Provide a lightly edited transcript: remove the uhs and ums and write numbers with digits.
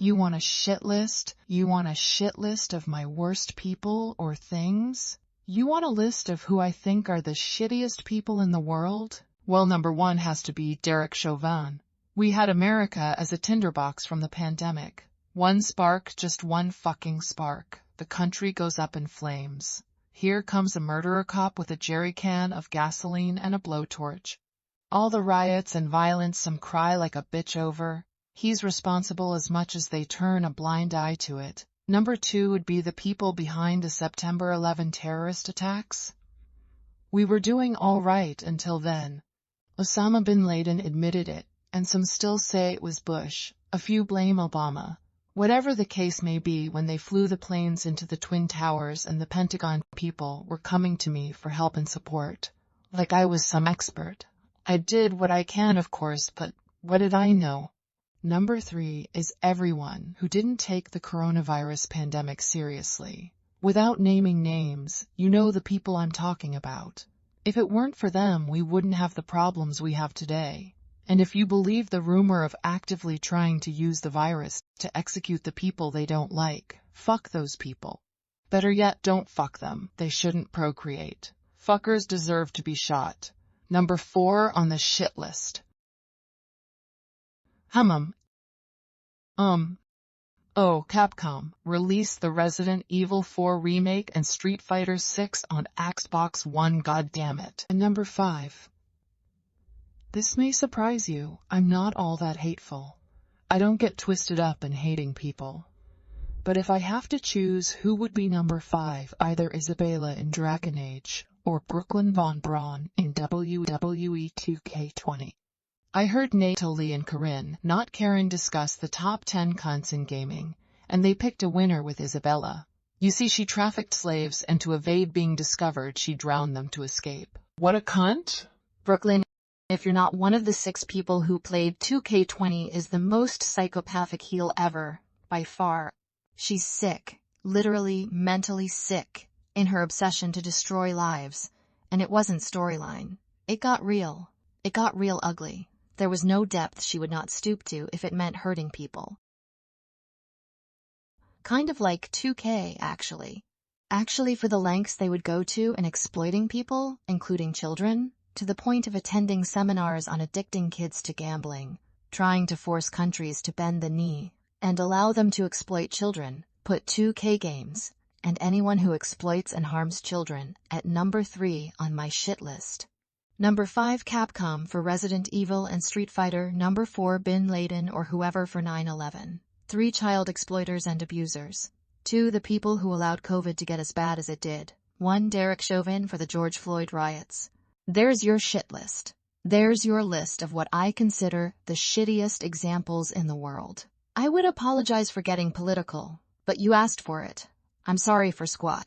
You want a shit list? You want a shit list of my worst people or things? You want a list of who I think are the shittiest people in the world? Well, number one has to be Derek Chauvin. We had America as a tinderbox from the pandemic. One spark, just one fucking spark. The country goes up in flames. Here comes a murderer cop with a jerry can of gasoline and a blowtorch. All the riots and violence some cry like a bitch over. He's responsible as much as they turn a blind eye to it. Number two would be the people behind the September 11 terrorist attacks. We were doing all right until then. Osama bin Laden admitted it, and some still say it was Bush. A few blame Obama. Whatever the case may be, when they flew the planes into the Twin Towers and the Pentagon, people were coming to me for help and support. Like I was some expert. I did what I can, of course, but what did I know? Number three is everyone who didn't take the coronavirus pandemic seriously. Without naming names, you know the people I'm talking about. If it weren't for them, we wouldn't have the problems we have today. And if you believe the rumor of actively trying to use the virus to execute the people they don't like, fuck those people. Better yet, don't fuck them. They shouldn't procreate. Fuckers deserve to be shot. Number four on the shit list. Capcom released the Resident Evil 4 remake and Street Fighter 6 on Xbox One, goddammit. And number five. This may surprise you, I'm not all that hateful. I don't get twisted up in hating people. But if I have to choose who would be number five, either Isabella in Dragon Age or Brooklyn Von Braun in WWE 2K20. I heard Natalie and Corinne, not Karen, discuss the top 10 cunts in gaming, and they picked a winner with Isabella. You see, she trafficked slaves, and to evade being discovered, she drowned them to escape. What a cunt? Brooklyn, if you're not one of the 6 people who played 2K20, is the most psychopathic heel ever, by far. She's sick, literally mentally sick, in her obsession to destroy lives. And it wasn't storyline. It got real. It got real ugly. There was no depth she would not stoop to if it meant hurting people. Kind of like 2K, actually. Actually, for the lengths they would go to in exploiting people, including children, to the point of attending seminars on addicting kids to gambling, trying to force countries to bend the knee and allow them to exploit children, put 2K games, and anyone who exploits and harms children, at number 3 on my shit list. Number 5 Capcom for Resident Evil and Street Fighter. Number 4 Bin Laden or whoever for 9/11. 3 child exploiters and abusers. 2 the people who allowed COVID to get as bad as it did. 1 Derek Chauvin for the George Floyd riots. There's your shit list. There's your list of what I consider the shittiest examples in the world. I would apologize for getting political, but you asked for it. I'm sorry for squat.